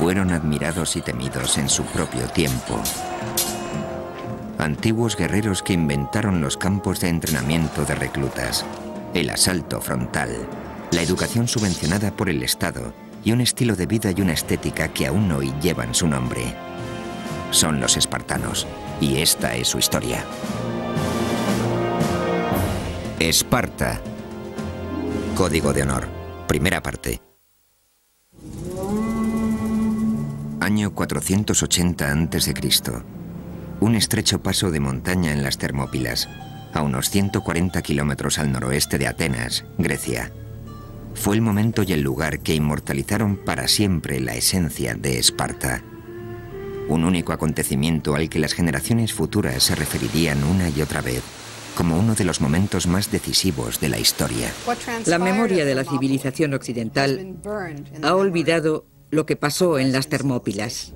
fueron admirados y temidos en su propio tiempo. Antiguos guerreros que inventaron los campos de entrenamiento de reclutas, el asalto frontal, la educación subvencionada por el Estado y un estilo de vida y una estética que aún hoy llevan su nombre. Son los espartanos, y esta es su historia. Esparta. Código de honor. Primera parte. Año 480 a.C. Un estrecho paso de montaña en las Termópilas, a unos 140 kilómetros al noroeste de Atenas, Grecia. Fue el momento y el lugar que inmortalizaron para siempre la esencia de Esparta. Un único acontecimiento al que las generaciones futuras se referirían una y otra vez como uno de los momentos más decisivos de la historia. La memoria de la civilización occidental ha olvidado lo que pasó en las Termópilas.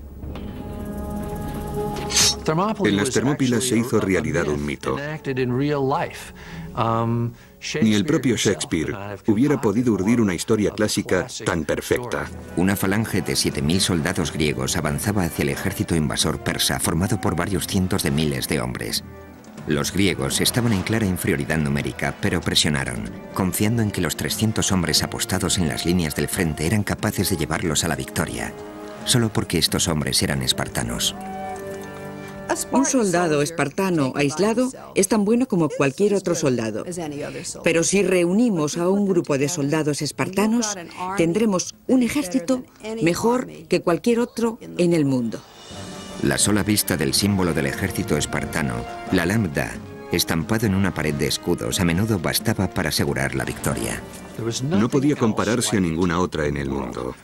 En las Termópilas se hizo realidad un mito. Ni el propio Shakespeare hubiera podido urdir una historia clásica tan perfecta. Una falange de 7.000 soldados griegos avanzaba hacia el ejército invasor persa, formado por varios cientos de miles de hombres. Los griegos estaban en clara inferioridad numérica, pero presionaron, confiando en que los 300 hombres apostados en las líneas del frente eran capaces de llevarlos a la victoria, solo porque estos hombres eran espartanos. Un soldado espartano aislado es tan bueno como cualquier otro soldado. Pero si reunimos a un grupo de soldados espartanos, tendremos un ejército mejor que cualquier otro en el mundo. La sola vista del símbolo del ejército espartano, la lambda, estampado en una pared de escudos, a menudo bastaba para asegurar la victoria. No podía compararse a ninguna otra en el mundo.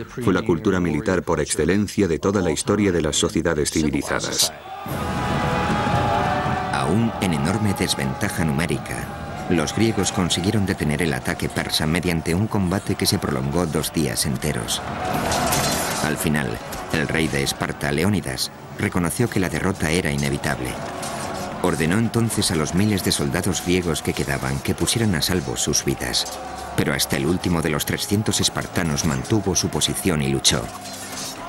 Fue la cultura militar por excelencia de toda la historia de las sociedades civilizadas. Aún en enorme desventaja numérica, los griegos consiguieron detener el ataque persa mediante un combate que se prolongó 2 días enteros. Al final, el rey de Esparta, Leónidas, reconoció que la derrota era inevitable. Ordenó entonces a los miles de soldados griegos que quedaban que pusieran a salvo sus vidas. Pero hasta el último de los 300 espartanos mantuvo su posición y luchó.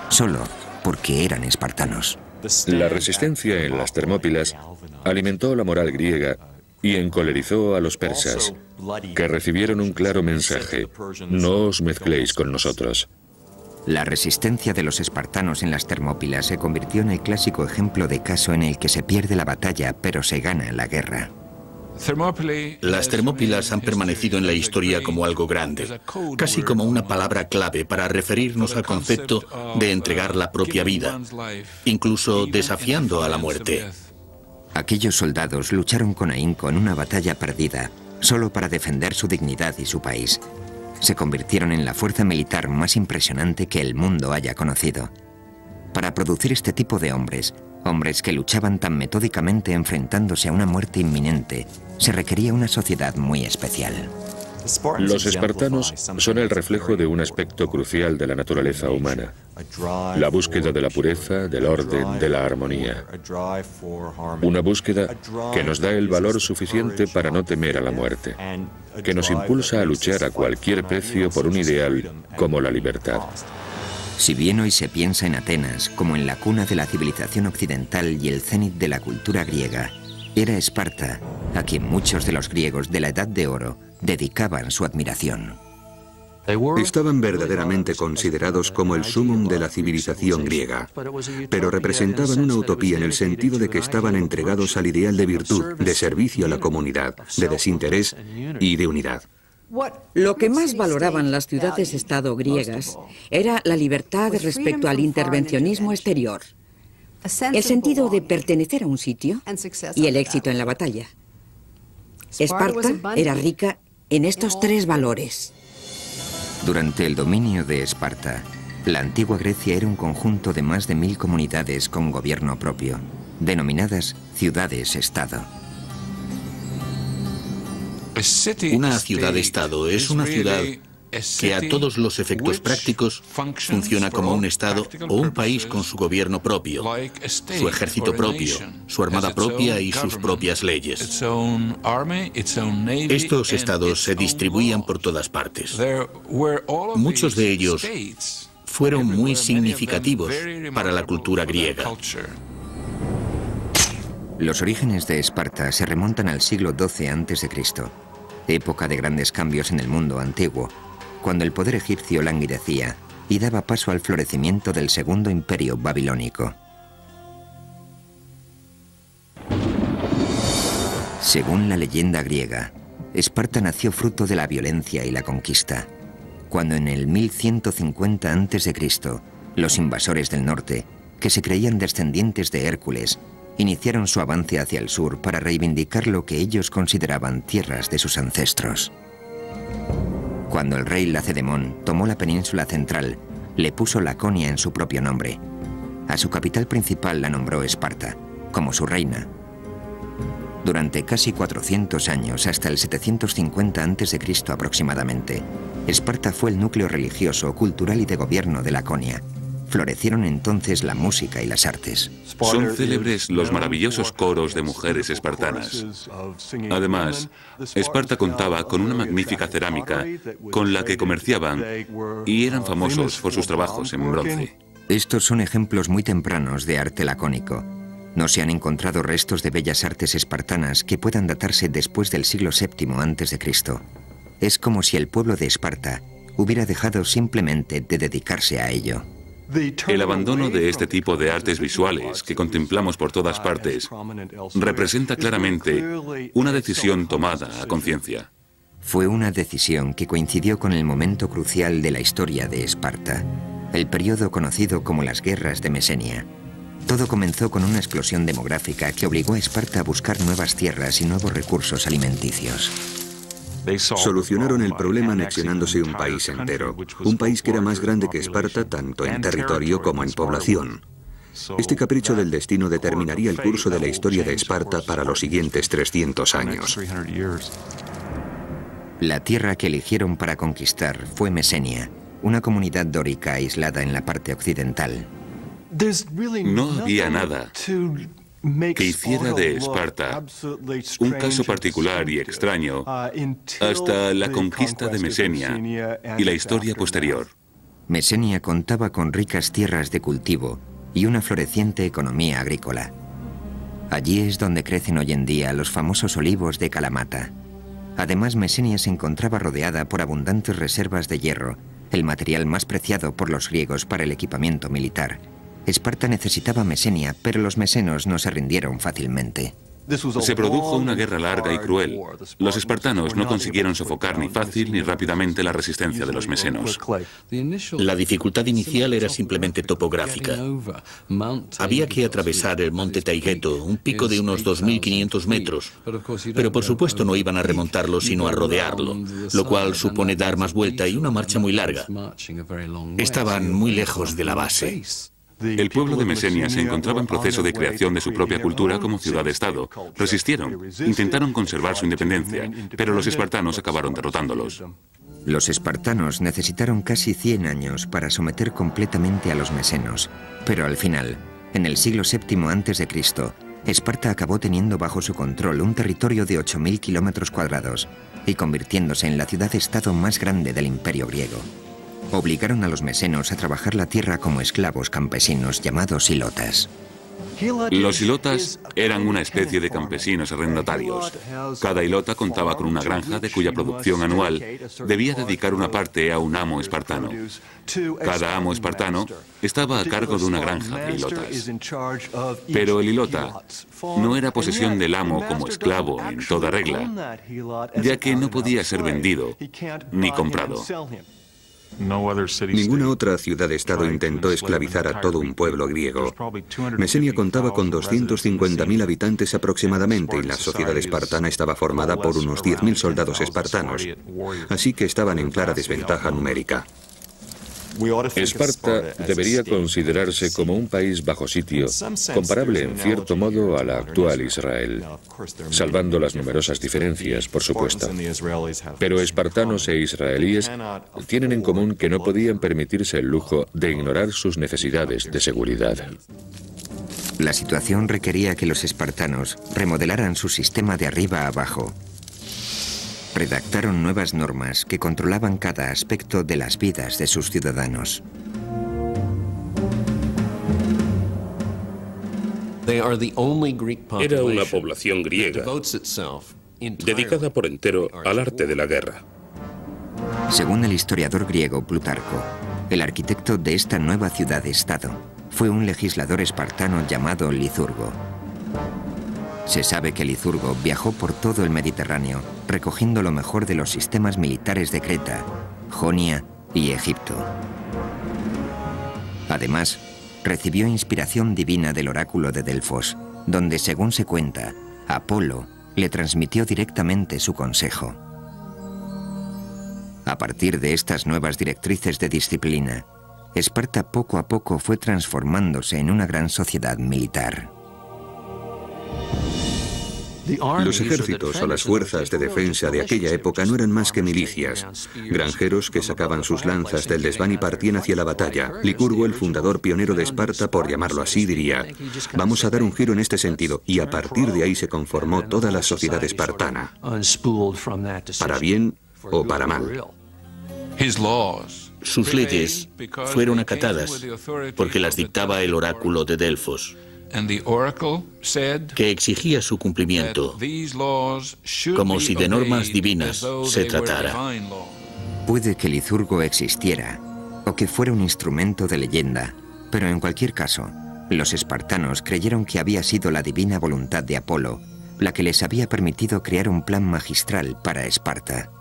Solo porque eran espartanos. La resistencia en las Termópilas alimentó la moral griega y encolerizó a los persas, que recibieron un claro mensaje: no os mezcléis con nosotros. La resistencia de los espartanos en las Termópilas se convirtió en el clásico ejemplo de caso en el que se pierde la batalla, pero se gana la guerra. Las Termópilas han permanecido en la historia como algo grande, casi como una palabra clave para referirnos al concepto de entregar la propia vida, incluso desafiando a la muerte. Aquellos soldados lucharon con ahínco en una batalla perdida, solo para defender su dignidad y su país. Se convirtieron en la fuerza militar más impresionante que el mundo haya conocido. Para producir este tipo de hombres, hombres que luchaban tan metódicamente enfrentándose a una muerte inminente, se requería una sociedad muy especial. Los espartanos son el reflejo de un aspecto crucial de la naturaleza humana: la búsqueda de la pureza, del orden, de la armonía. Una búsqueda que nos da el valor suficiente para no temer a la muerte, que nos impulsa a luchar a cualquier precio por un ideal como la libertad. Si bien hoy se piensa en Atenas como en la cuna de la civilización occidental y el cénit de la cultura griega, era Esparta a quien muchos de los griegos de la Edad de Oro dedicaban su admiración. Estaban verdaderamente considerados como el sumum de la civilización griega, pero representaban una utopía en el sentido de que estaban entregados al ideal de virtud, de servicio a la comunidad, de desinterés y de unidad. Lo que más valoraban las ciudades-estado griegas era la libertad respecto al intervencionismo exterior, el sentido de pertenecer a un sitio y el éxito en la batalla. Esparta era rica en estos 3 valores. Durante el dominio de Esparta, la antigua Grecia era un conjunto de más de 1000 comunidades con gobierno propio, denominadas ciudades-estado. Una ciudad-estado es una ciudad que a todos los efectos prácticos funciona como un estado o un país con su gobierno propio, su ejército propio, su armada propia y sus propias leyes. Estos estados se distribuían por todas partes. Muchos de ellos fueron muy significativos para la cultura griega. Los orígenes de Esparta se remontan al siglo XII a.C., época de grandes cambios en el mundo antiguo, cuando el poder egipcio languidecía y daba paso al florecimiento del Segundo Imperio Babilónico. Según la leyenda griega, Esparta nació fruto de la violencia y la conquista, cuando en el 1150 a.C., los invasores del norte, que se creían descendientes de Hércules, iniciaron su avance hacia el sur para reivindicar lo que ellos consideraban tierras de sus ancestros. Cuando el rey Lacedemón tomó la península central, le puso Laconia en su propio nombre. A su capital principal la nombró Esparta, como su reina. Durante casi 400 años, hasta el 750 a.C. aproximadamente, Esparta fue el núcleo religioso, cultural y de gobierno de Laconia. Florecieron entonces la música y las artes. Son célebres los maravillosos coros de mujeres espartanas. Además, Esparta contaba con una magnífica cerámica con la que comerciaban y eran famosos por sus trabajos en bronce. Estos son ejemplos muy tempranos de arte lacónico. No se han encontrado restos de bellas artes espartanas que puedan datarse después del siglo VII a.C. Es como si el pueblo de Esparta hubiera dejado simplemente de dedicarse a ello. El abandono de este tipo de artes visuales que contemplamos por todas partes representa claramente una decisión tomada a conciencia. Fue una decisión que coincidió con el momento crucial de la historia de Esparta, el periodo conocido como las Guerras de Mesenia. Todo comenzó con una explosión demográfica que obligó a Esparta a buscar nuevas tierras y nuevos recursos alimenticios. Solucionaron el problema anexionándose un país entero, un país que era más grande que Esparta tanto en territorio como en población. Este capricho del destino determinaría el curso de la historia de Esparta para los siguientes 300 años. La tierra que eligieron para conquistar fue Mesenia, una comunidad dórica aislada en la parte occidental. No había nada que hiciera de Esparta un caso particular y extraño hasta la conquista de Mesenia y la historia posterior. Mesenia contaba con ricas tierras de cultivo y una floreciente economía agrícola. Allí es donde crecen hoy en día los famosos olivos de Kalamata. Además, Mesenia se encontraba rodeada por abundantes reservas de hierro, el material más preciado por los griegos para el equipamiento militar. Esparta necesitaba Mesenia, pero los mesenos no se rindieron fácilmente. Se produjo una guerra larga y cruel. Los espartanos no consiguieron sofocar ni fácil ni rápidamente la resistencia de los mesenos. La dificultad inicial era simplemente topográfica. Había que atravesar el monte Taygeto, un pico de unos 2.500 metros, pero por supuesto no iban a remontarlo sino a rodearlo, lo cual supone dar más vuelta y una marcha muy larga. Estaban muy lejos de la base. El pueblo de Mesenia se encontraba en proceso de creación de su propia cultura como ciudad-estado. Resistieron, intentaron conservar su independencia, pero los espartanos acabaron derrotándolos. Los espartanos necesitaron casi 100 años para someter completamente a los mesenos, pero al final, en el siglo VII a.C., Esparta acabó teniendo bajo su control un territorio de 8.000 kilómetros cuadrados y convirtiéndose en la ciudad-estado más grande del imperio griego. Obligaron a los mesenos a trabajar la tierra como esclavos campesinos llamados hilotas. Los hilotas eran una especie de campesinos arrendatarios. Cada hilota contaba con una granja de cuya producción anual debía dedicar una parte a un amo espartano. Cada amo espartano estaba a cargo de una granja de hilotas. Pero el hilota no era posesión del amo como esclavo en toda regla, ya que no podía ser vendido ni comprado. Ninguna otra ciudad-estado intentó esclavizar a todo un pueblo griego. Mesenia contaba con 250.000 habitantes aproximadamente y la sociedad espartana estaba formada por unos 10.000 soldados espartanos, así que estaban en clara desventaja numérica. Esparta debería considerarse como un país bajo sitio, comparable en cierto modo a la actual Israel, salvando las numerosas diferencias, por supuesto. Pero espartanos e israelíes tienen en común que no podían permitirse el lujo de ignorar sus necesidades de seguridad. La situación requería que los espartanos remodelaran su sistema de arriba a abajo. Redactaron nuevas normas que controlaban cada aspecto de las vidas de sus ciudadanos. Era una población griega dedicada por entero al arte de la guerra. Según el historiador griego Plutarco, el arquitecto de esta nueva ciudad-estado fue un legislador espartano llamado Licurgo. Se sabe que Licurgo viajó por todo el Mediterráneo, recogiendo lo mejor de los sistemas militares de Creta, Jonia y Egipto. Además, recibió inspiración divina del oráculo de Delfos, donde, según se cuenta, Apolo le transmitió directamente su consejo. A partir de estas nuevas directrices de disciplina, Esparta poco a poco fue transformándose en una gran sociedad militar. Los ejércitos o las fuerzas de defensa de aquella época no eran más que milicias, granjeros que sacaban sus lanzas del desván y partían hacia la batalla. Licurgo, el fundador pionero de Esparta, por llamarlo así, diría: vamos a dar un giro en este sentido, y a partir de ahí se conformó toda la sociedad espartana, para bien o para mal. Sus leyes fueron acatadas porque las dictaba el oráculo de Delfos, que exigía su cumplimiento, como si de normas divinas se tratara. Puede que Licurgo existiera, o que fuera un instrumento de leyenda, pero en cualquier caso, los espartanos creyeron que había sido la divina voluntad de Apolo la que les había permitido crear un plan magistral para Esparta.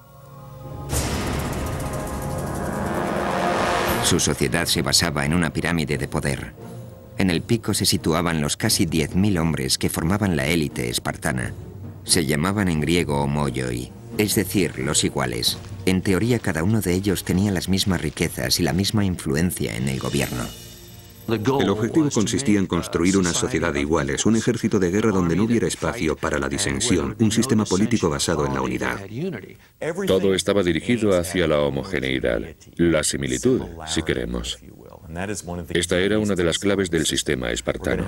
Su sociedad se basaba en una pirámide de poder. En el pico se situaban los casi 10.000 hombres que formaban la élite espartana. Se llamaban en griego homoioi, es decir, los iguales. En teoría, cada uno de ellos tenía las mismas riquezas y la misma influencia en el gobierno. El objetivo consistía en construir una sociedad de iguales, un ejército de guerra donde no hubiera espacio para la disensión, un sistema político basado en la unidad. Todo estaba dirigido hacia la homogeneidad, la similitud, si queremos. Esta era una de las claves del sistema espartano.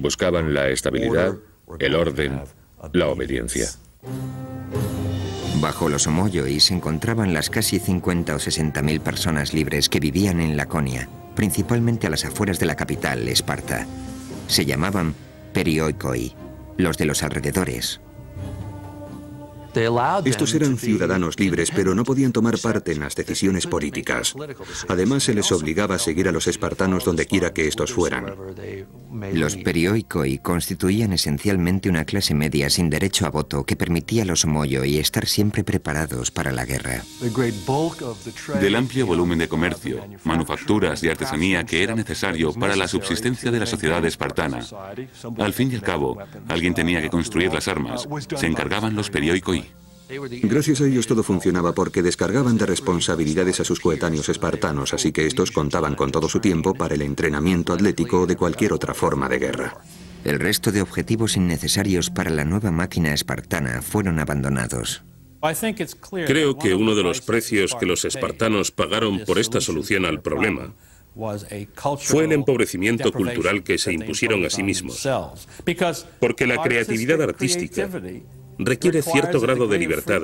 Buscaban la estabilidad, el orden, la obediencia. Bajo los homoioi se encontraban las casi 50 o 60.000 personas libres que vivían en Laconia, principalmente a las afueras de la capital, Esparta. Se llamaban perioikoi, los de los alrededores. Estos eran ciudadanos libres, pero no podían tomar parte en las decisiones políticas. Además, se les obligaba a seguir a los espartanos donde quiera que estos fueran. Los perioikoi constituían esencialmente una clase media sin derecho a voto que permitía a los homoioi estar siempre preparados para la guerra. Del amplio volumen de comercio, manufacturas y artesanía que era necesario para la subsistencia de la sociedad espartana, al fin y al cabo, alguien tenía que construir las armas. Se encargaban los perioikoi. Gracias a ellos todo funcionaba porque descargaban de responsabilidades a sus coetáneos espartanos, así que estos contaban con todo su tiempo para el entrenamiento atlético o de cualquier otra forma de guerra. El resto de objetivos innecesarios para la nueva máquina espartana fueron abandonados. Creo que uno de los precios que los espartanos pagaron por esta solución al problema fue el empobrecimiento cultural que se impusieron a sí mismos, porque la creatividad artística requiere cierto grado de libertad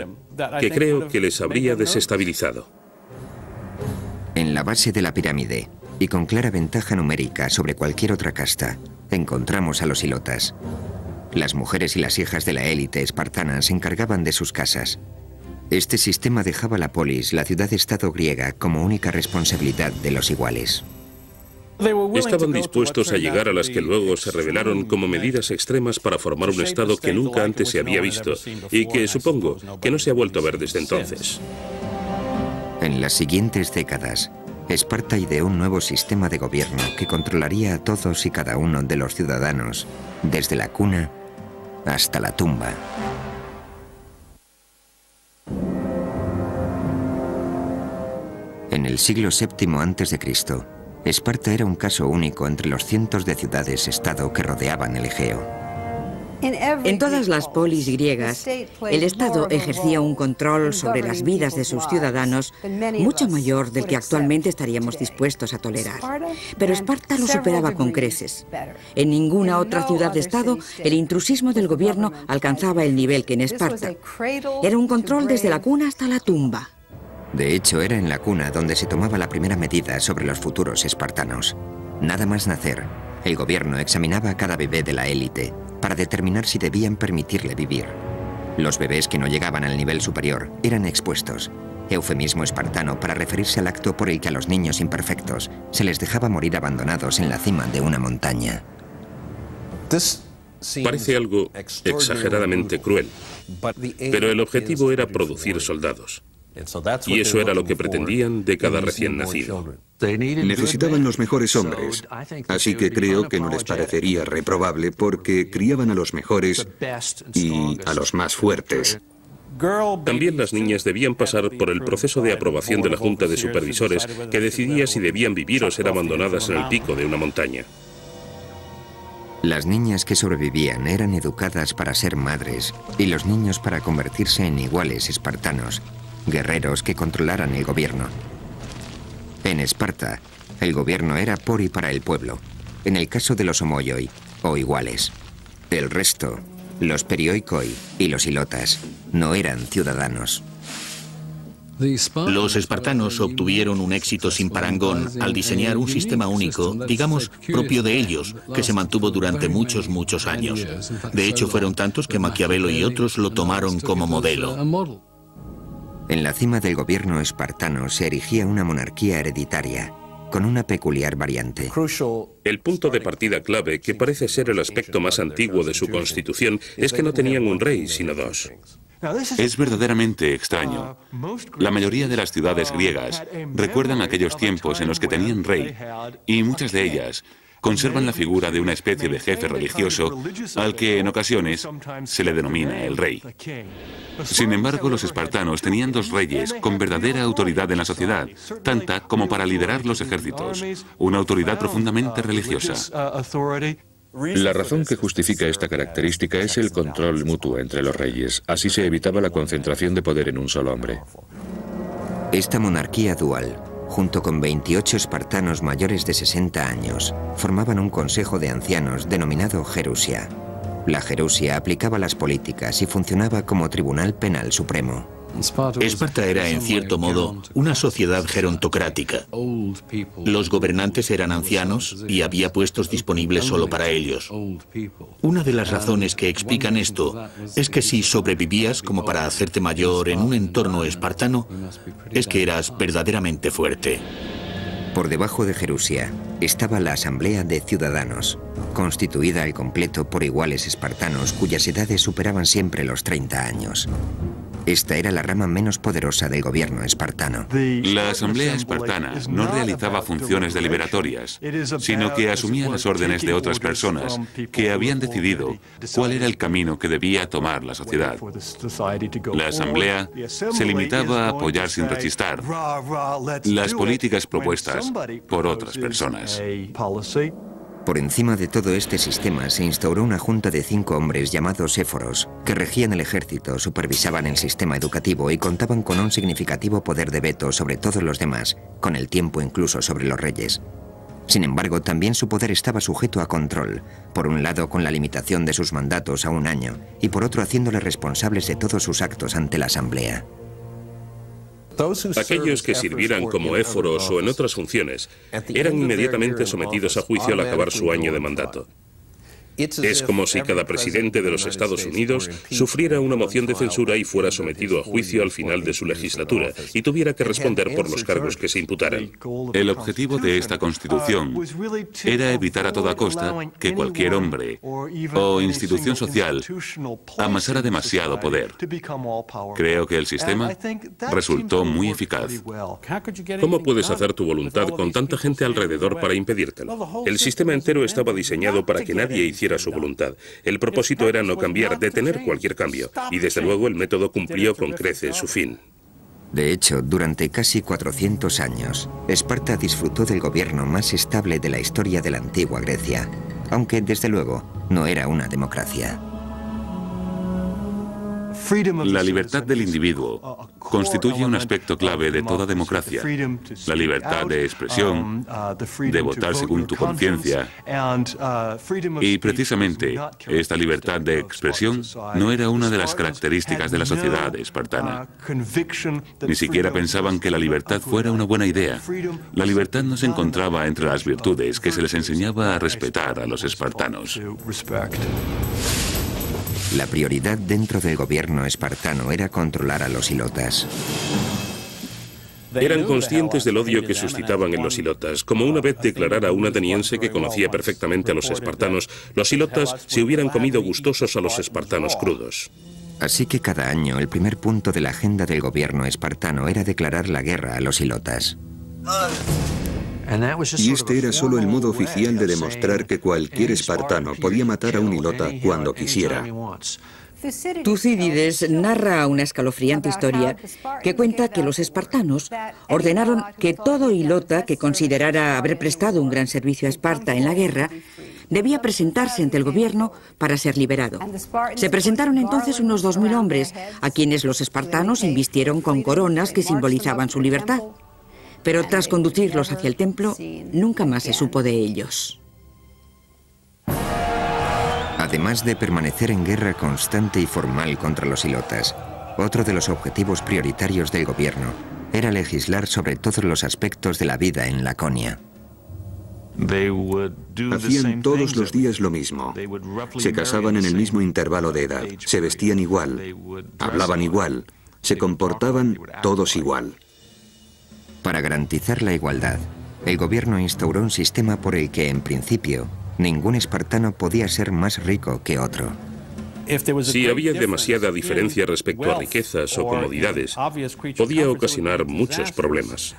que creo que les habría desestabilizado. En la base de la pirámide, y con clara ventaja numérica sobre cualquier otra casta, encontramos a los hilotas. Las mujeres y las hijas de la élite espartana se encargaban de sus casas. Este sistema dejaba la polis, la ciudad-estado griega, como única responsabilidad de los iguales. Estaban dispuestos a llegar a las que luego se revelaron como medidas extremas para formar un Estado que nunca antes se había visto y que supongo que no se ha vuelto a ver desde entonces. En las siguientes décadas, Esparta ideó un nuevo sistema de gobierno que controlaría a todos y cada uno de los ciudadanos, desde la cuna hasta la tumba. En el siglo VII a.C., Esparta era un caso único entre los cientos de ciudades-estado que rodeaban el Egeo. En todas las polis griegas, el Estado ejercía un control sobre las vidas de sus ciudadanos mucho mayor del que actualmente estaríamos dispuestos a tolerar. Pero Esparta lo superaba con creces. En ninguna otra ciudad-estado el intrusismo del gobierno alcanzaba el nivel que en Esparta. Era un control desde la cuna hasta la tumba. De hecho, era en la cuna donde se tomaba la primera medida sobre los futuros espartanos. Nada más nacer, el gobierno examinaba a cada bebé de la élite para determinar si debían permitirle vivir. Los bebés que no llegaban al nivel superior eran expuestos, eufemismo espartano para referirse al acto por el que a los niños imperfectos se les dejaba morir abandonados en la cima de una montaña. Parece algo exageradamente cruel, pero el objetivo era producir soldados. Y eso era lo que pretendían de cada recién nacido. Necesitaban los mejores hombres, así que creo que no les parecería reprobable porque criaban a los mejores y a los más fuertes. También las niñas debían pasar por el proceso de aprobación de la Junta de Supervisores, que decidía si debían vivir o ser abandonadas en el pico de una montaña. Las niñas que sobrevivían eran educadas para ser madres y los niños para convertirse en iguales espartanos, guerreros que controlaran el gobierno. En Esparta, el gobierno era por y para el pueblo, en el caso de los homoioi, o iguales. El resto, los perioikoi y los ilotas, no eran ciudadanos. Los espartanos obtuvieron un éxito sin parangón al diseñar un sistema único, digamos, propio de ellos, que se mantuvo durante muchos años. De hecho, fueron tantos que Maquiavelo y otros lo tomaron como modelo. En la cima del gobierno espartano se erigía una monarquía hereditaria, con una peculiar variante. El punto de partida clave, que parece ser el aspecto más antiguo de su constitución, es que no tenían un rey, sino dos. Es verdaderamente extraño. La mayoría de las ciudades griegas recuerdan aquellos tiempos en los que tenían rey, y muchas de ellas conservan la figura de una especie de jefe religioso al que en ocasiones se le denomina el rey. Sin embargo, los espartanos tenían dos reyes con verdadera autoridad en la sociedad, tanta como para liderar los ejércitos, una autoridad profundamente religiosa. La razón que justifica esta característica es el control mutuo entre los reyes. Así se evitaba la concentración de poder en un solo hombre. Esta monarquía dual, junto con 28 espartanos mayores de 60 años, formaban un consejo de ancianos denominado Gerusia. La Gerusia aplicaba las políticas y funcionaba como tribunal penal supremo. Esparta era, en cierto modo, una sociedad gerontocrática. Los gobernantes eran ancianos y había puestos disponibles solo para ellos. Una de las razones que explican esto es que si sobrevivías como para hacerte mayor en un entorno espartano, es que eras verdaderamente fuerte. Por debajo de Gerusia estaba la Asamblea de Ciudadanos, constituida al completo por iguales espartanos cuyas edades superaban siempre los 30 años. Esta era la rama menos poderosa del gobierno espartano. La asamblea espartana no realizaba funciones deliberatorias, sino que asumía las órdenes de otras personas que habían decidido cuál era el camino que debía tomar la sociedad. La asamblea se limitaba a apoyar sin rechistar las políticas propuestas por otras personas. Por encima de todo este sistema se instauró una junta de 5 hombres llamados éforos, que regían el ejército, supervisaban el sistema educativo y contaban con un significativo poder de veto sobre todos los demás, con el tiempo incluso sobre los reyes. Sin embargo, también su poder estaba sujeto a control, por un lado con la limitación de sus mandatos a 1 año, y por otro haciéndoles responsables de todos sus actos ante la asamblea. Aquellos que sirvieran como éforos o en otras funciones eran inmediatamente sometidos a juicio al acabar su año de mandato. Es como si cada presidente de los Estados Unidos sufriera una moción de censura y fuera sometido a juicio al final de su legislatura y tuviera que responder por los cargos que se imputaran. El objetivo de esta Constitución era evitar a toda costa que cualquier hombre o institución social amasara demasiado poder. Creo que el sistema resultó muy eficaz. ¿Cómo puedes hacer tu voluntad con tanta gente alrededor para impedírtelo? El sistema entero estaba diseñado para que nadie hiciera su voluntad. El propósito era no cambiar, detener cualquier cambio. Y desde luego el método cumplió con creces su fin. De hecho, durante casi 400 años, Esparta disfrutó del gobierno más estable de la historia de la antigua Grecia, aunque desde luego no era una democracia. La libertad del individuo constituye un aspecto clave de toda democracia. La libertad de expresión, de votar según tu conciencia. Y precisamente esta libertad de expresión no era una de las características de la sociedad espartana. Ni siquiera pensaban que la libertad fuera una buena idea. La libertad no se encontraba entre las virtudes que se les enseñaba a respetar a los espartanos. La prioridad dentro del gobierno espartano era controlar a los ilotas. Eran conscientes del odio que suscitaban en los ilotas. Como una vez declarara un ateniense que conocía perfectamente a los espartanos, los ilotas se hubieran comido gustosos a los espartanos crudos. Así que cada año el primer punto de la agenda del gobierno espartano era declarar la guerra a los ilotas. Y este era solo el modo oficial de demostrar que cualquier espartano podía matar a un ilota cuando quisiera. Tucídides narra una escalofriante historia que cuenta que los espartanos ordenaron que todo ilota que considerara haber prestado un gran servicio a Esparta en la guerra debía presentarse ante el gobierno para ser liberado. Se presentaron entonces unos 2000 hombres, a quienes los espartanos invistieron con coronas que simbolizaban su libertad. Pero tras conducirlos hacia el templo, nunca más se supo de ellos. Además de permanecer en guerra constante y formal contra los ilotas, otro de los objetivos prioritarios del gobierno era legislar sobre todos los aspectos de la vida en Laconia. Hacían todos los días lo mismo. Se casaban en el mismo intervalo de edad, se vestían igual, hablaban igual, se comportaban todos igual. Para garantizar la igualdad, el gobierno instauró un sistema por el que, en principio, ningún espartano podía ser más rico que otro. Si había demasiada diferencia respecto a riquezas o comodidades, podía ocasionar muchos problemas.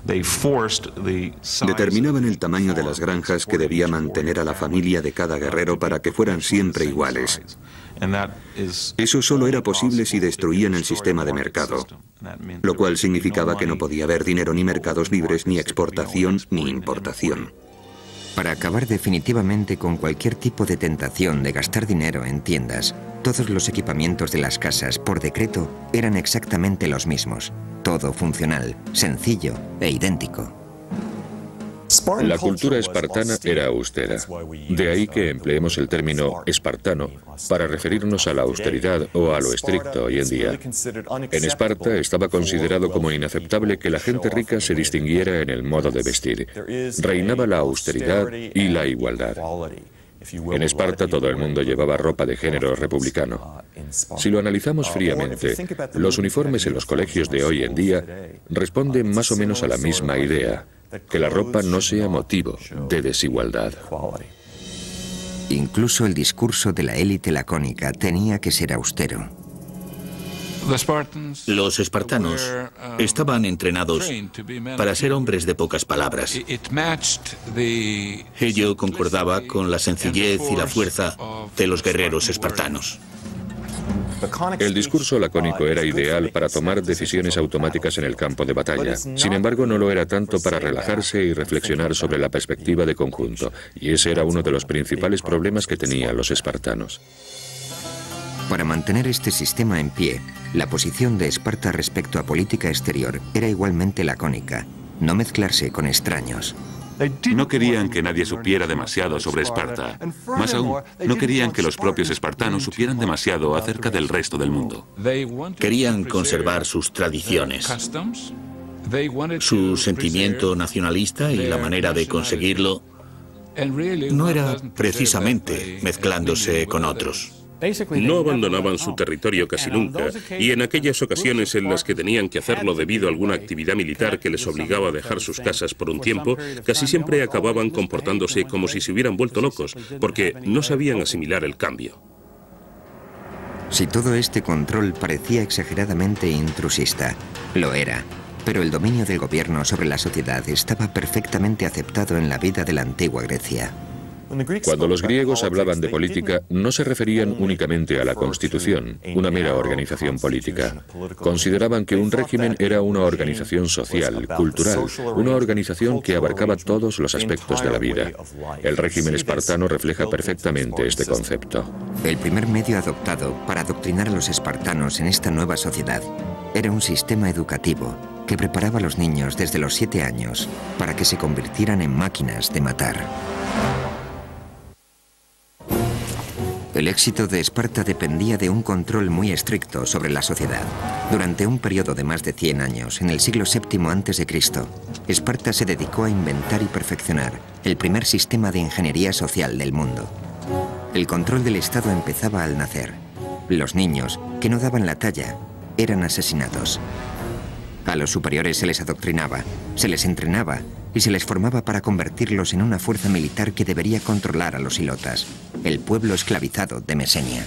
Determinaban el tamaño de las granjas que debía mantener a la familia de cada guerrero para que fueran siempre iguales. Eso solo era posible si destruían el sistema de mercado, lo cual significaba que no podía haber dinero ni mercados libres, ni exportación ni importación. Para acabar definitivamente con cualquier tipo de tentación de gastar dinero en tiendas, todos los equipamientos de las casas, por decreto, eran exactamente los mismos. Todo funcional, sencillo e idéntico. La cultura espartana era austera. De ahí que empleemos el término espartano para referirnos a la austeridad o a lo estricto hoy en día. En Esparta estaba considerado como inaceptable que la gente rica se distinguiera en el modo de vestir. Reinaba la austeridad y la igualdad. En Esparta todo el mundo llevaba ropa de género republicano. Si lo analizamos fríamente, los uniformes en los colegios de hoy en día responden más o menos a la misma idea, que la ropa no sea motivo de desigualdad. Incluso el discurso de la élite lacónica tenía que ser austero. Los espartanos estaban entrenados para ser hombres de pocas palabras. Ello concordaba con la sencillez y la fuerza de los guerreros espartanos. El discurso lacónico era ideal para tomar decisiones automáticas en el campo de batalla. Sin embargo, no lo era tanto para relajarse y reflexionar sobre la perspectiva de conjunto, y ese era uno de los principales problemas que tenían los espartanos. Para mantener este sistema en pie, la posición de Esparta respecto a política exterior era igualmente lacónica: no mezclarse con extraños. No querían que nadie supiera demasiado sobre Esparta. Más aún, no querían que los propios espartanos supieran demasiado acerca del resto del mundo. Querían conservar sus tradiciones, su sentimiento nacionalista, y la manera de conseguirlo no era precisamente mezclándose con otros. No abandonaban su territorio casi nunca, y en aquellas ocasiones en las que tenían que hacerlo debido a alguna actividad militar que les obligaba a dejar sus casas por un tiempo, casi siempre acababan comportándose como si se hubieran vuelto locos, porque no sabían asimilar el cambio. Si todo este control parecía exageradamente intrusista, lo era, pero el dominio del gobierno sobre la sociedad estaba perfectamente aceptado en la vida de la antigua Grecia. Cuando los griegos hablaban de política, no se referían únicamente a la constitución, una mera organización política. Consideraban que un régimen era una organización social, cultural, una organización que abarcaba todos los aspectos de la vida. El régimen espartano refleja perfectamente este concepto. El primer medio adoptado para adoctrinar a los espartanos en esta nueva sociedad era un sistema educativo que preparaba a los niños desde los 7 años para que se convirtieran en máquinas de matar. El éxito de Esparta dependía de un control muy estricto sobre la sociedad. Durante un periodo de más de 100 años, en el siglo VII a.C., Esparta se dedicó a inventar y perfeccionar el primer sistema de ingeniería social del mundo. El control del Estado empezaba al nacer. Los niños, que no daban la talla, eran asesinados. A los superiores se les adoctrinaba, se les entrenaba y se les formaba para convertirlos en una fuerza militar que debería controlar a los ilotas, el pueblo esclavizado de Mesenia.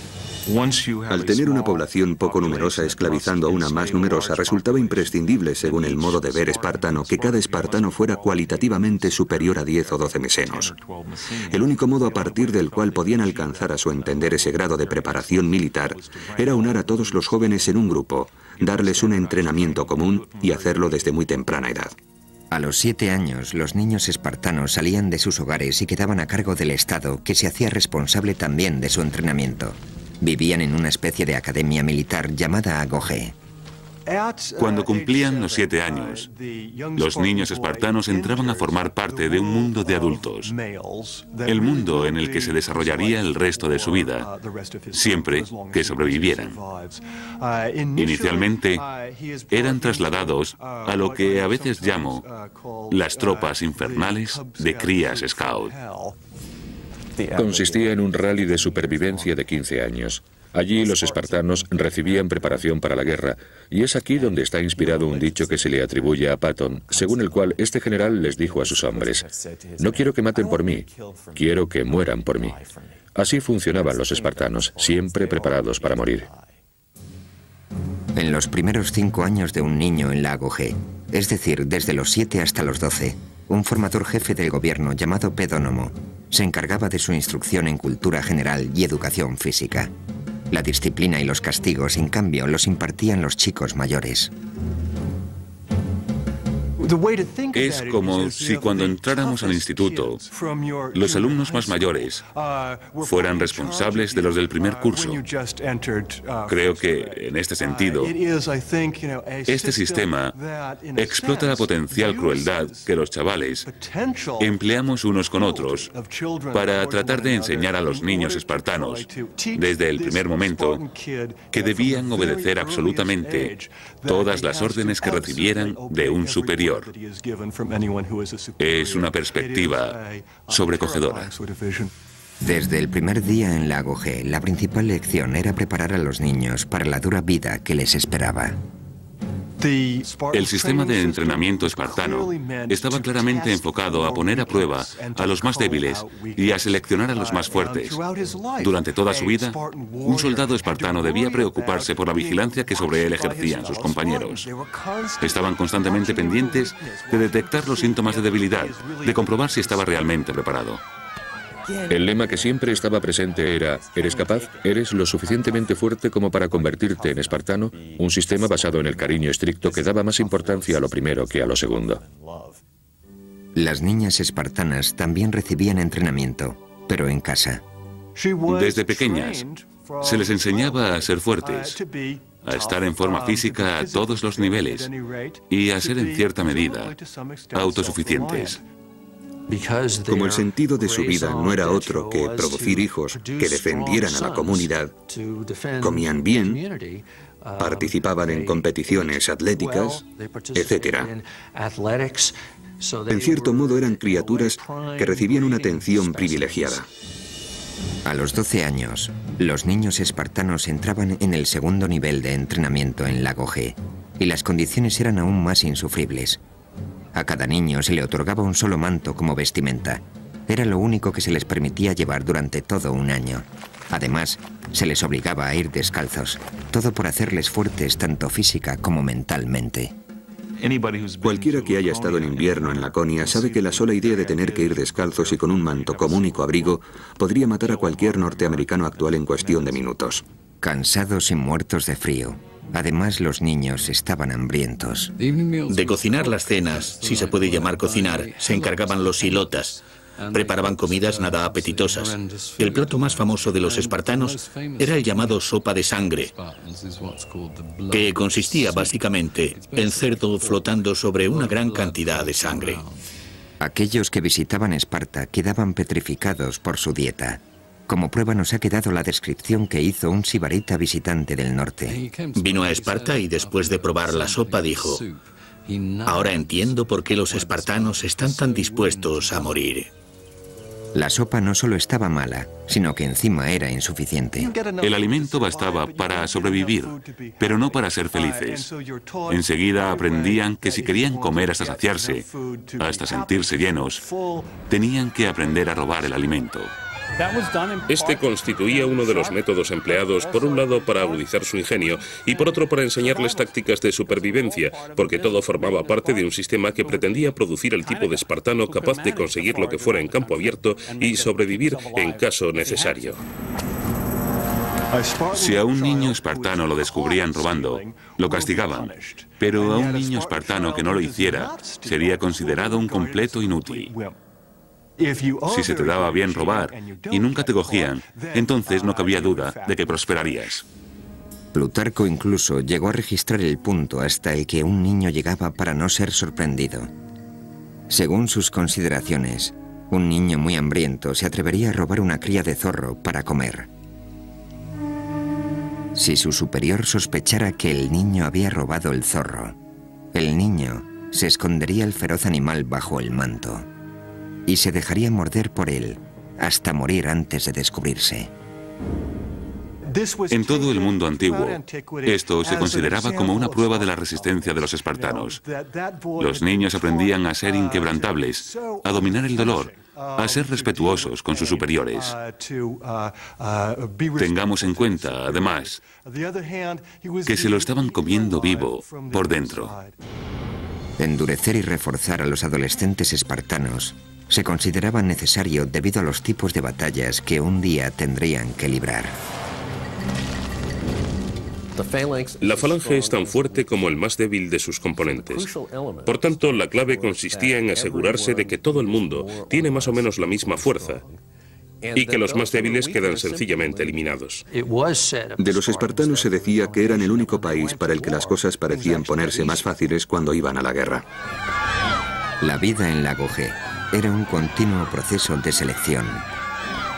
Al tener una población poco numerosa esclavizando a una más numerosa, resultaba imprescindible, según el modo de ver espartano, que cada espartano fuera cualitativamente superior a 10 o 12 mesenos. El único modo a partir del cual podían alcanzar a su entender ese grado de preparación militar era unar a todos los jóvenes en un grupo, darles un entrenamiento común y hacerlo desde muy temprana edad. A los 7 años, los niños espartanos salían de sus hogares y quedaban a cargo del Estado, que se hacía responsable también de su entrenamiento. Vivían en una especie de academia militar llamada Agogé. Cuando cumplían los 7 años, los niños espartanos entraban a formar parte de un mundo de adultos, el mundo en el que se desarrollaría el resto de su vida, siempre que sobrevivieran. Inicialmente, eran trasladados a lo que a veces llamo las tropas infernales de crías scout. Consistía en un rally de supervivencia de 15 años. Allí los espartanos recibían preparación para la guerra, y es aquí donde está inspirado un dicho que se le atribuye a Patón, según el cual este general les dijo a sus hombres: «No quiero que maten por mí, quiero que mueran por mí». Así funcionaban los espartanos, siempre preparados para morir. En los primeros 5 años de un niño en la Agogé, es decir, desde los 7 hasta los 12, un formador jefe del gobierno llamado Pedónomo se encargaba de su instrucción en cultura general y educación física. La disciplina y los castigos, en cambio, los impartían los chicos mayores. Es como si cuando entráramos al instituto, los alumnos más mayores fueran responsables de los del primer curso. Creo que, en este sentido, este sistema explota la potencial crueldad que los chavales empleamos unos con otros para tratar de enseñar a los niños espartanos, desde el primer momento, que debían obedecer absolutamente todas las órdenes que recibieran de un superior. Es una perspectiva sobrecogedora. Desde el primer día en la Agogé, la principal lección era preparar a los niños para la dura vida que les esperaba. El sistema de entrenamiento espartano estaba claramente enfocado a poner a prueba a los más débiles y a seleccionar a los más fuertes. Durante toda su vida, un soldado espartano debía preocuparse por la vigilancia que sobre él ejercían sus compañeros. Estaban constantemente pendientes de detectar los síntomas de debilidad, de comprobar si estaba realmente preparado. El lema que siempre estaba presente era: ¿eres capaz? ¿Eres lo suficientemente fuerte como para convertirte en espartano? Un sistema basado en el cariño estricto que daba más importancia a lo primero que a lo segundo. Las niñas espartanas también recibían entrenamiento, pero en casa. Desde pequeñas, se les enseñaba a ser fuertes, a estar en forma física a todos los niveles y a ser en cierta medida autosuficientes. Como el sentido de su vida no era otro que producir hijos que defendieran a la comunidad, comían bien, participaban en competiciones atléticas, etc. En cierto modo eran criaturas que recibían una atención privilegiada. A los 12 años, los niños espartanos entraban en el segundo nivel de entrenamiento en la Agogé, y las condiciones eran aún más insufribles. A cada niño se le otorgaba un solo manto como vestimenta. Era lo único que se les permitía llevar durante todo un año. Además, se les obligaba a ir descalzos, todo por hacerles fuertes tanto física como mentalmente. Cualquiera que haya estado en invierno en Laconia sabe que la sola idea de tener que ir descalzos y con un manto como único abrigo podría matar a cualquier norteamericano actual en cuestión de minutos. Cansados y muertos de frío. Además, los niños estaban hambrientos. De cocinar las cenas, si se puede llamar cocinar, se encargaban los silotas. Preparaban comidas nada apetitosas. El plato más famoso de los espartanos era el llamado sopa de sangre, que consistía básicamente en cerdo flotando sobre una gran cantidad de sangre. Aquellos que visitaban Esparta quedaban petrificados por su dieta. Como prueba nos ha quedado la descripción que hizo un sibarita visitante del norte. Vino a Esparta y después de probar la sopa dijo: ahora entiendo por qué los espartanos están tan dispuestos a morir. La sopa no solo estaba mala, sino que encima era insuficiente. El alimento bastaba para sobrevivir, pero no para ser felices. Enseguida aprendían que si querían comer hasta saciarse, hasta sentirse llenos, tenían que aprender a robar el alimento. Este constituía uno de los métodos empleados, por un lado para agudizar su ingenio y por otro para enseñarles tácticas de supervivencia, porque todo formaba parte de un sistema que pretendía producir el tipo de espartano capaz de conseguir lo que fuera en campo abierto y sobrevivir en caso necesario. Si a un niño espartano lo descubrían robando, lo castigaban, pero a un niño espartano que no lo hiciera, sería considerado un completo inútil. Si se te daba bien robar y nunca te cogían, entonces no cabía duda de que prosperarías. Plutarco incluso llegó a registrar el punto hasta el que un niño llegaba para no ser sorprendido. Según sus consideraciones, un niño muy hambriento se atrevería a robar una cría de zorro para comer. Si su superior sospechara que el niño había robado el zorro, el niño se escondería el feroz animal bajo el manto y se dejaría morder por él hasta morir antes de descubrirse. En todo el mundo antiguo, esto se consideraba como una prueba de la resistencia de los espartanos. Los niños aprendían a ser inquebrantables, a dominar el dolor, a ser respetuosos con sus superiores. Tengamos en cuenta, además, que se lo estaban comiendo vivo por dentro. Endurecer y reforzar a los adolescentes espartanos se consideraba necesario debido a los tipos de batallas que un día tendrían que librar. La falange es tan fuerte como el más débil de sus componentes. Por tanto, la clave consistía en asegurarse de que todo el mundo tiene más o menos la misma fuerza y que los más débiles quedan sencillamente eliminados. De los espartanos se decía que eran el único país para el que las cosas parecían ponerse más fáciles cuando iban a la guerra. La vida en Lago G era un continuo proceso de selección.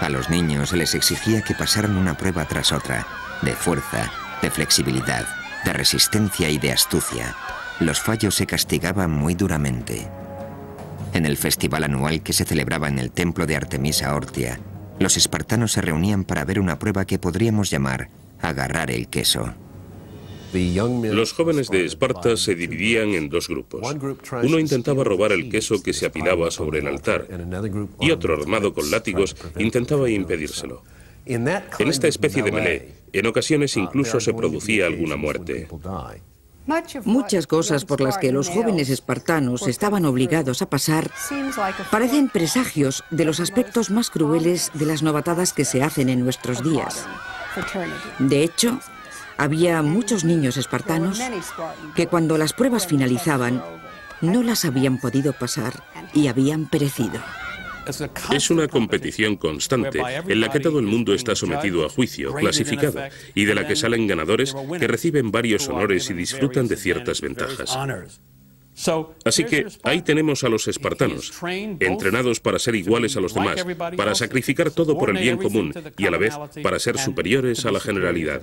A los niños se les exigía que pasaran una prueba tras otra, de fuerza, de flexibilidad, de resistencia y de astucia. Los fallos se castigaban muy duramente. En el festival anual que se celebraba en el templo de Artemisa Ortia, los espartanos se reunían para ver una prueba que podríamos llamar agarrar el queso. Los jóvenes de Esparta se dividían en dos grupos. Uno intentaba robar el queso que se apilaba sobre el altar y otro, armado con látigos, intentaba impedírselo. En esta especie de melee, en ocasiones incluso se producía alguna muerte. Muchas cosas por las que los jóvenes espartanos estaban obligados a pasar parecen presagios de los aspectos más crueles de las novatadas que se hacen en nuestros días. De hecho, había muchos niños espartanos que cuando las pruebas finalizaban no las habían podido pasar y habían perecido. Es una competición constante en la que todo el mundo está sometido a juicio, clasificado, y de la que salen ganadores que reciben varios honores y disfrutan de ciertas ventajas. Así que ahí tenemos a los espartanos, entrenados para ser iguales a los demás, para sacrificar todo por el bien común y a la vez para ser superiores a la generalidad.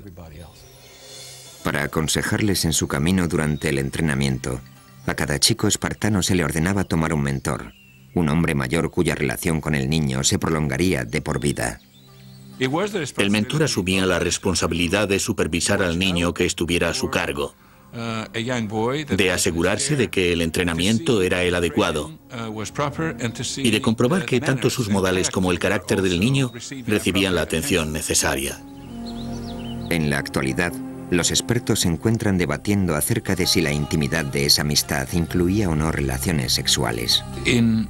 Para aconsejarles en su camino durante el entrenamiento, a cada chico espartano se le ordenaba tomar un mentor, un hombre mayor cuya relación con el niño se prolongaría de por vida. El mentor asumía la responsabilidad de supervisar al niño que estuviera a su cargo, de asegurarse de que el entrenamiento era el adecuado y de comprobar que tanto sus modales como el carácter del niño recibían la atención necesaria. En la actualidad, Los expertos se encuentran debatiendo acerca de si la intimidad de esa amistad incluía o no relaciones sexuales. En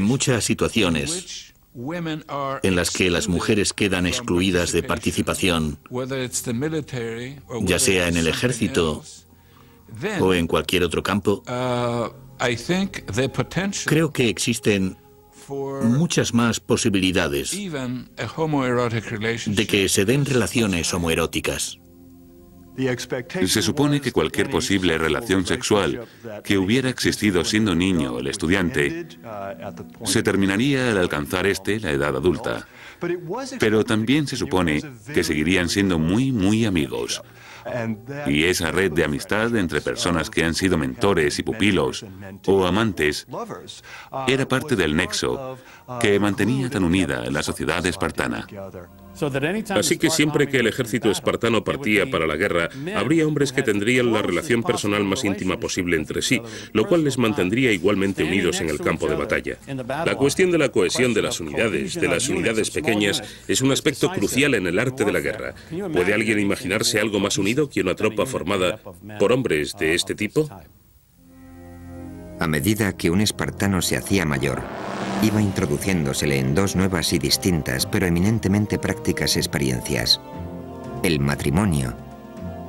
muchas situaciones en las que las mujeres quedan excluidas de participación, ya sea en el ejército o en cualquier otro campo, creo que existen muchas más posibilidades de que se den relaciones homoeróticas. Se supone que cualquier posible relación sexual que hubiera existido siendo niño el estudiante se terminaría al alcanzar la edad adulta. Pero también se supone que seguirían siendo muy amigos. Y esa red de amistad entre personas que han sido mentores y pupilos o amantes era parte del nexo que mantenía tan unida la sociedad espartana. Así que siempre que el ejército espartano partía para la guerra, habría hombres que tendrían la relación personal más íntima posible entre sí, lo cual les mantendría igualmente unidos en el campo de batalla. La cuestión de la cohesión de las unidades pequeñas, es un aspecto crucial en el arte de la guerra. ¿Puede alguien imaginarse algo más unido que una tropa formada por hombres de este tipo? A medida que un espartano se hacía mayor, iba introduciéndosele en dos nuevas y distintas, pero eminentemente prácticas experiencias: el matrimonio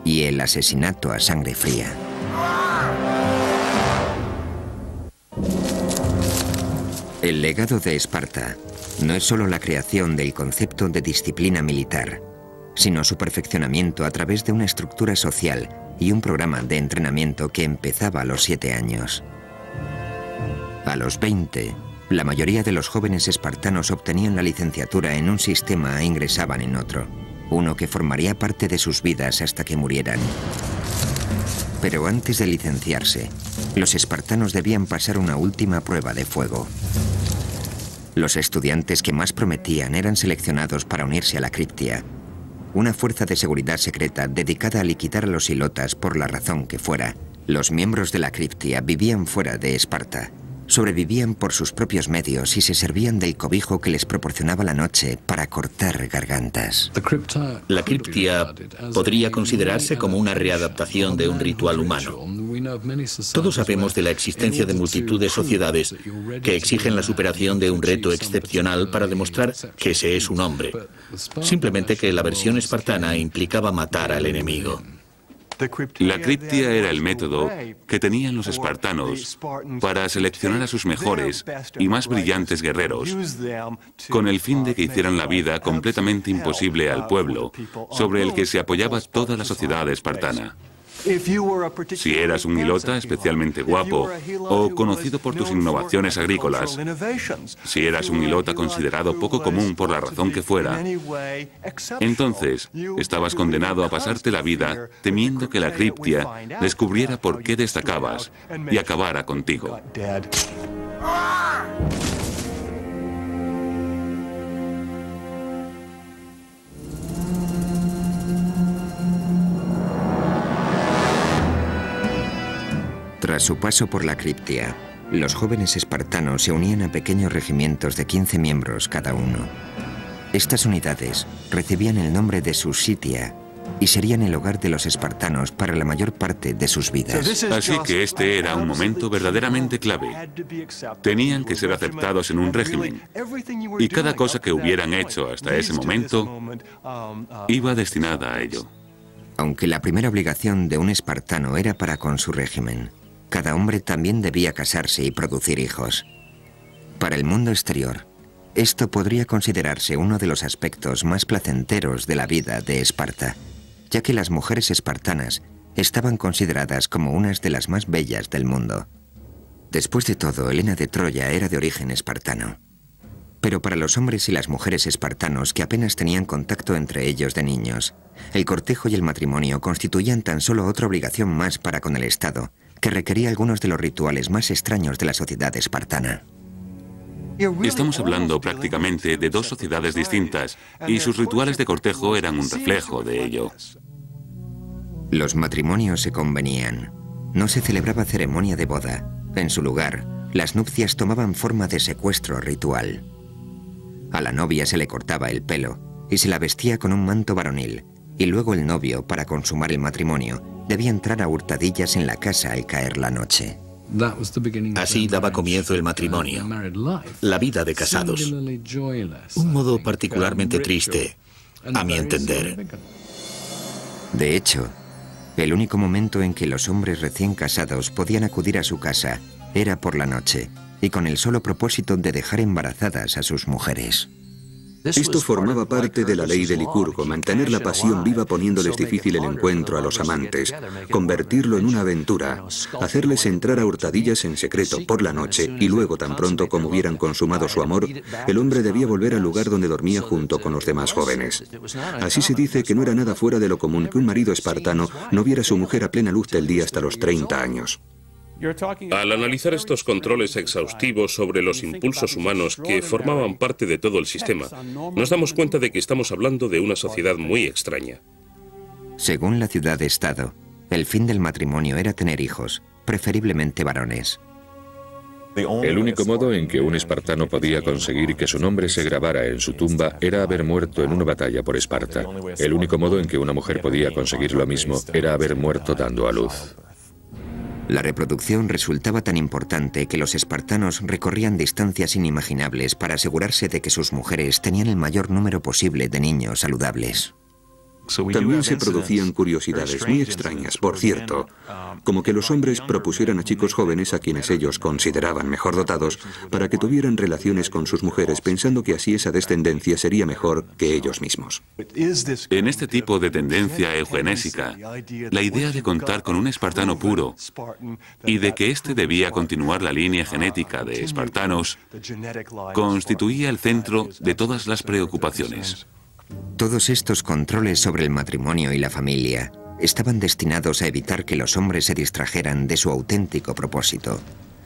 y el asesinato a sangre fría. El legado de Esparta no es solo la creación del concepto de disciplina militar, sino su perfeccionamiento a través de una estructura social y un programa de entrenamiento que empezaba a los 7 años. A los 20, la mayoría de los jóvenes espartanos obtenían la licenciatura en un sistema e ingresaban en otro, uno que formaría parte de sus vidas hasta que murieran. Pero antes de licenciarse, los espartanos debían pasar una última prueba de fuego. Los estudiantes que más prometían eran seleccionados para unirse a la Criptia, una fuerza de seguridad secreta dedicada a liquidar a los ilotas por la razón que fuera. Los miembros de la Criptia vivían fuera de Esparta. Sobrevivían por sus propios medios y se servían del cobijo que les proporcionaba la noche para cortar gargantas. La criptia podría considerarse como una readaptación de un ritual humano. Todos sabemos de la existencia de multitud de sociedades que exigen la superación de un reto excepcional para demostrar que ese es un hombre. Simplemente que la versión espartana implicaba matar al enemigo. La criptia era el método que tenían los espartanos para seleccionar a sus mejores y más brillantes guerreros, con el fin de que hicieran la vida completamente imposible al pueblo, sobre el que se apoyaba toda la sociedad espartana. Si eras un hilota especialmente guapo o conocido por tus innovaciones agrícolas, si eras un hilota considerado poco común por la razón que fuera, entonces estabas condenado a pasarte la vida temiendo que la criptia descubriera por qué destacabas y acabara contigo. Tras su paso por la Criptia, los jóvenes espartanos se unían a pequeños regimientos de 15 miembros cada uno. Estas unidades recibían el nombre de Susitia y serían el hogar de los espartanos para la mayor parte de sus vidas. Así que este era un momento verdaderamente clave. Tenían que ser aceptados en un régimen, y cada cosa que hubieran hecho hasta ese momento iba destinada a ello. Aunque la primera obligación de un espartano era para con su régimen, cada hombre también debía casarse y producir hijos. Para el mundo exterior, esto podría considerarse uno de los aspectos más placenteros de la vida de Esparta, ya que las mujeres espartanas estaban consideradas como unas de las más bellas del mundo. Después de todo, Helena de Troya era de origen espartano. Pero para los hombres y las mujeres espartanos que apenas tenían contacto entre ellos de niños, el cortejo y el matrimonio constituían tan solo otra obligación más para con el Estado, que requería algunos de los rituales más extraños de la sociedad espartana. Estamos hablando prácticamente de dos sociedades distintas, y sus rituales de cortejo eran un reflejo de ello. Los matrimonios se convenían. No se celebraba ceremonia de boda. En su lugar, las nupcias tomaban forma de secuestro ritual. A la novia se le cortaba el pelo y se la vestía con un manto varonil, y luego el novio, para consumar el matrimonio, debía entrar a hurtadillas en la casa al caer la noche. Así daba comienzo el matrimonio, la vida de casados. Un modo particularmente triste, a mi entender. De hecho, el único momento en que los hombres recién casados podían acudir a su casa era por la noche, y con el solo propósito de dejar embarazadas a sus mujeres. Esto formaba parte de la ley de Licurgo, mantener la pasión viva poniéndoles difícil el encuentro a los amantes, convertirlo en una aventura, hacerles entrar a hurtadillas en secreto por la noche y luego, tan pronto como hubieran consumado su amor, el hombre debía volver al lugar donde dormía junto con los demás jóvenes. Así se dice que no era nada fuera de lo común que un marido espartano no viera a su mujer a plena luz del día hasta los 30 años. Al analizar estos controles exhaustivos sobre los impulsos humanos que formaban parte de todo el sistema, nos damos cuenta de que estamos hablando de una sociedad muy extraña. Según la ciudad-estado, el fin del matrimonio era tener hijos, preferiblemente varones. El único modo en que un espartano podía conseguir que su nombre se grabara en su tumba era haber muerto en una batalla por Esparta. El único modo en que una mujer podía conseguir lo mismo era haber muerto dando a luz. La reproducción resultaba tan importante que los espartanos recorrían distancias inimaginables para asegurarse de que sus mujeres tenían el mayor número posible de niños saludables. También se producían curiosidades muy extrañas, por cierto, como que los hombres propusieran a chicos jóvenes a quienes ellos consideraban mejor dotados para que tuvieran relaciones con sus mujeres, pensando que así esa descendencia sería mejor que ellos mismos. En este tipo de tendencia eugenésica, la idea de contar con un espartano puro y de que éste debía continuar la línea genética de espartanos constituía el centro de todas las preocupaciones. Todos estos controles sobre el matrimonio y la familia estaban destinados a evitar que los hombres se distrajeran de su auténtico propósito: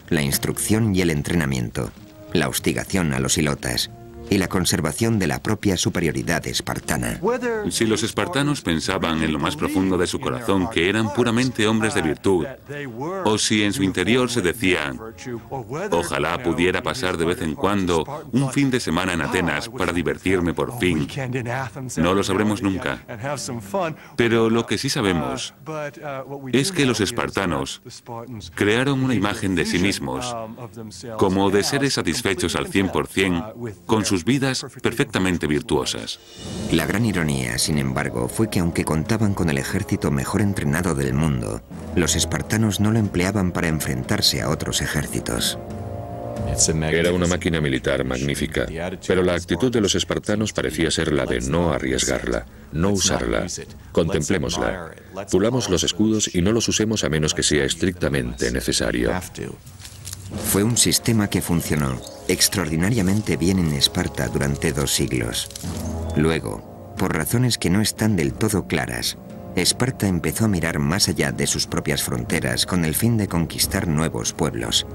la instrucción y el entrenamiento, la hostigación a los hilotas y la conservación de la propia superioridad espartana. Si los espartanos pensaban en lo más profundo de su corazón que eran puramente hombres de virtud, o si en su interior se decían, ojalá pudiera pasar de vez en cuando un fin de semana en Atenas para divertirme por fin, no lo sabremos nunca. Pero lo que sí sabemos es que los espartanos crearon una imagen de sí mismos como de seres satisfechos al 100% con sus vidas perfectamente virtuosas. La gran ironía, sin embargo, fue que aunque contaban con el ejército mejor entrenado del mundo, los espartanos no lo empleaban para enfrentarse a otros ejércitos. Era una máquina militar magnífica, pero la actitud de los espartanos parecía ser la de no arriesgarla, no usarla. Contemplémosla. Pulamos los escudos y no los usemos a menos que sea estrictamente necesario. Fue un sistema que funcionó extraordinariamente bien en Esparta durante 2 siglos. Luego, por razones que no están del todo claras, Esparta empezó a mirar más allá de sus propias fronteras con el fin de conquistar nuevos pueblos.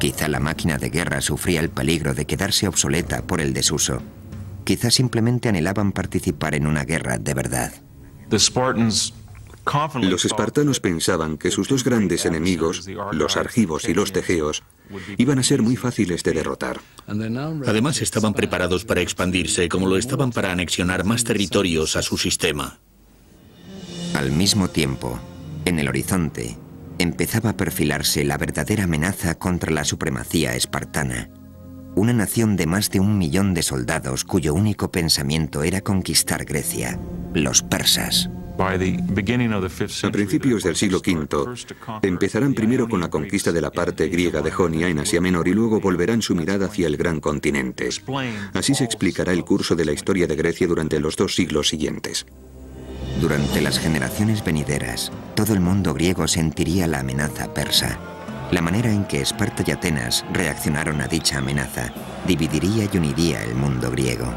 Quizá la máquina de guerra sufría el peligro de quedarse obsoleta por el desuso. Quizá simplemente anhelaban participar en una guerra de verdad. Los espartanos pensaban que sus dos grandes enemigos, los argivos y los tegeos, iban a ser muy fáciles de derrotar. Además, estaban preparados para expandirse, como lo estaban para anexionar más territorios a su sistema. Al mismo tiempo, en el horizonte, empezaba a perfilarse la verdadera amenaza contra la supremacía espartana. Una nación de más de 1 millón de soldados cuyo único pensamiento era conquistar Grecia, los persas. A principios del siglo V, empezarán primero con la conquista de la parte griega de Jonia en Asia Menor y luego volverán su mirada hacia el gran continente. Así se explicará el curso de la historia de Grecia durante los 2 siglos siguientes. Durante las generaciones venideras, todo el mundo griego sentiría la amenaza persa. La manera en que Esparta y Atenas reaccionaron a dicha amenaza dividiría y uniría el mundo griego.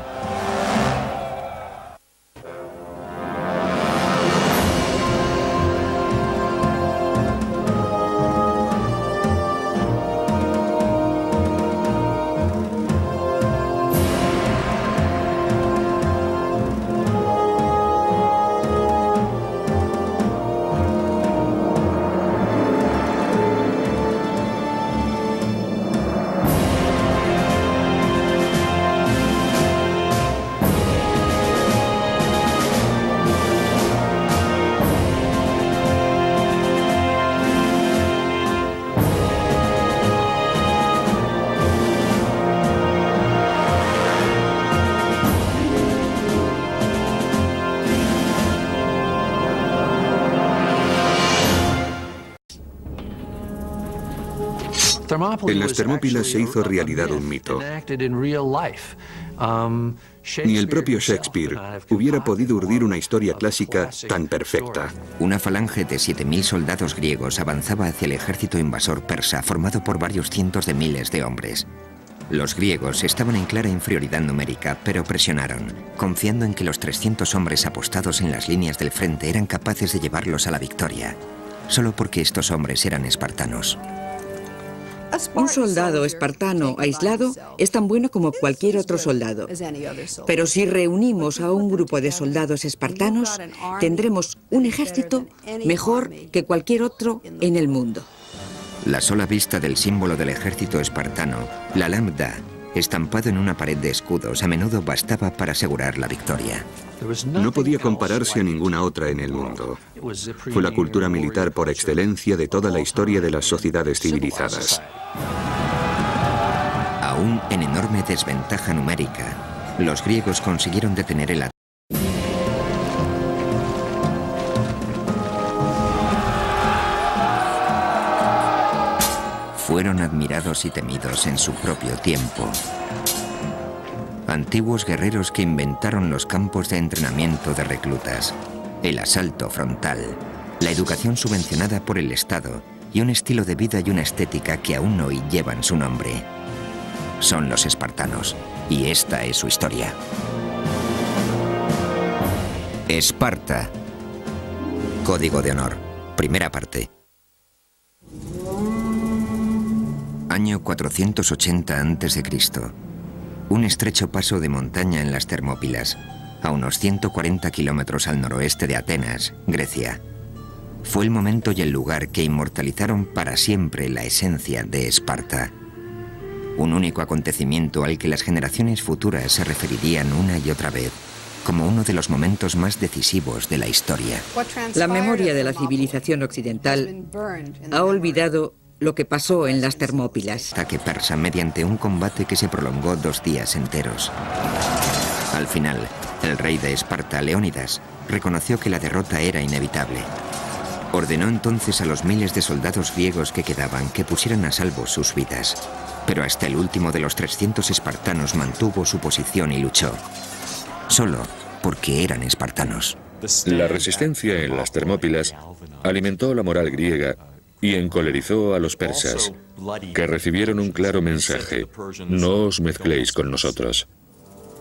En las Termópilas se hizo realidad un mito. Ni el propio Shakespeare hubiera podido urdir una historia clásica tan perfecta. Una falange de 7.000 soldados griegos avanzaba hacia el ejército invasor persa, formado por varios cientos de miles de hombres. Los griegos estaban en clara inferioridad numérica, pero presionaron, confiando en que los 300 hombres apostados en las líneas del frente eran capaces de llevarlos a la victoria, solo porque estos hombres eran espartanos. Un soldado espartano aislado es tan bueno como cualquier otro soldado. Pero si reunimos a un grupo de soldados espartanos, tendremos un ejército mejor que cualquier otro en el mundo. La sola vista del símbolo del ejército espartano, la lambda, estampado en una pared de escudos, a menudo bastaba para asegurar la victoria. No podía compararse a ninguna otra en el mundo. Fue la cultura militar por excelencia de toda la historia de las sociedades civilizadas. Aún en enorme desventaja numérica, los griegos consiguieron detener el ataque. Fueron admirados y temidos en su propio tiempo. Antiguos guerreros que inventaron los campos de entrenamiento de reclutas, el asalto frontal, la educación subvencionada por el Estado y un estilo de vida y una estética que aún hoy llevan su nombre. Son los espartanos, y esta es su historia. Esparta. Código de honor. Primera parte. Año 480 a.C. Un estrecho paso de montaña en las Termópilas, a unos 140 kilómetros al noroeste de Atenas, Grecia. Fue el momento y el lugar que inmortalizaron para siempre la esencia de Esparta. Un único acontecimiento al que las generaciones futuras se referirían una y otra vez, como uno de los momentos más decisivos de la historia. La memoria de la civilización occidental ha olvidado lo que pasó en las Termópilas. Ataque persa mediante un combate que se prolongó 2 días enteros. Al final, el rey de Esparta, Leónidas, reconoció que la derrota era inevitable. Ordenó entonces a los miles de soldados griegos que quedaban que pusieran a salvo sus vidas. Pero hasta el último de los 300 espartanos mantuvo su posición y luchó. Solo porque eran espartanos. La resistencia en las Termópilas alimentó la moral griega y encolerizó a los persas, que recibieron un claro mensaje: no os mezcléis con nosotros.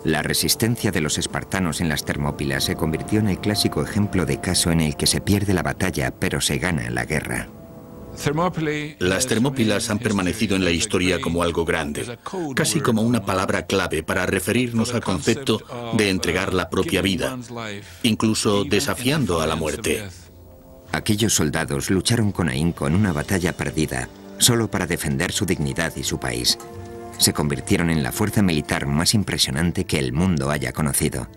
La resistencia de los espartanos en las Termópilas se convirtió en el clásico ejemplo de caso en el que se pierde la batalla, pero se gana la guerra. Las Termópilas han permanecido en la historia como algo grande, casi como una palabra clave para referirnos al concepto de entregar la propia vida, incluso desafiando a la muerte. Aquellos soldados lucharon con ahínco en una batalla perdida, solo para defender su dignidad y su país. Se convirtieron en la fuerza militar más impresionante que el mundo haya conocido.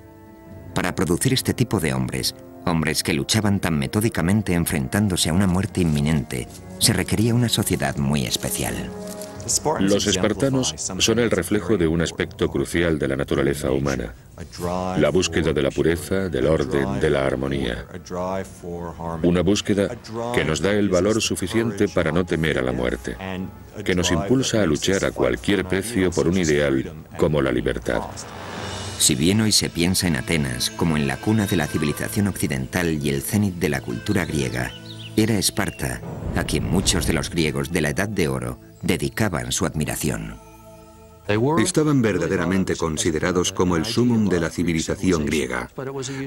Para producir este tipo de hombres, hombres que luchaban tan metódicamente enfrentándose a una muerte inminente, se requería una sociedad muy especial. Los espartanos son el reflejo de un aspecto crucial de la naturaleza humana: la búsqueda de la pureza, del orden, de la armonía. Una búsqueda que nos da el valor suficiente para no temer a la muerte, que nos impulsa a luchar a cualquier precio por un ideal como la libertad. Si bien hoy se piensa en Atenas como en la cuna de la civilización occidental y el cénit de la cultura griega, era Esparta a quien muchos de los griegos de la Edad de Oro dedicaban su admiración. Estaban verdaderamente considerados como el sumum de la civilización griega,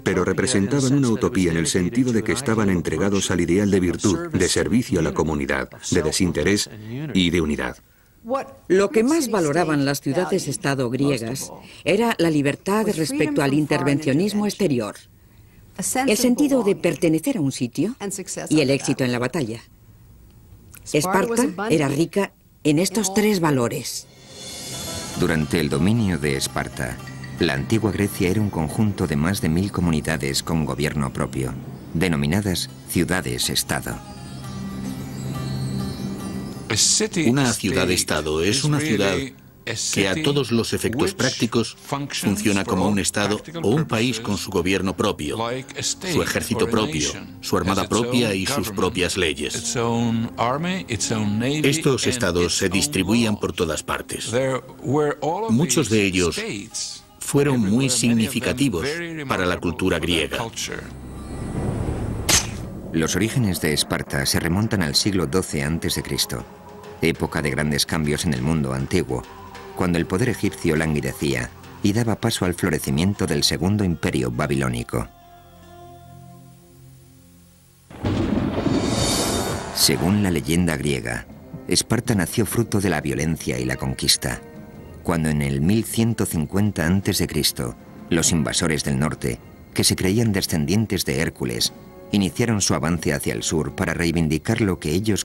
pero representaban una utopía en el sentido de que estaban entregados al ideal de virtud, de servicio a la comunidad, de desinterés y de unidad. Lo que más valoraban las ciudades-estado griegas era la libertad respecto al intervencionismo exterior, el sentido de pertenecer a un sitio y el éxito en la batalla. Esparta era rica en estos 3 valores. Durante el dominio de Esparta, la antigua Grecia era un conjunto de más de 1000 comunidades con gobierno propio, denominadas ciudades-estado. Una ciudad-estado es una ciudad que a todos los efectos prácticos funciona como un Estado o un país con su gobierno propio, su ejército propio, su armada propia y sus propias leyes. Estos estados se distribuían por todas partes. Muchos de ellos fueron muy significativos para la cultura griega. Los orígenes de Esparta se remontan al siglo XII a.C., época de grandes cambios en el mundo antiguo, cuando el poder egipcio languidecía y daba paso al florecimiento del segundo imperio babilónico. Según la leyenda griega, Esparta nació fruto de la violencia y la conquista, cuando en el 1150 a.C., los invasores del norte, que se creían descendientes de Hércules, iniciaron su avance hacia el sur para reivindicar lo que ellos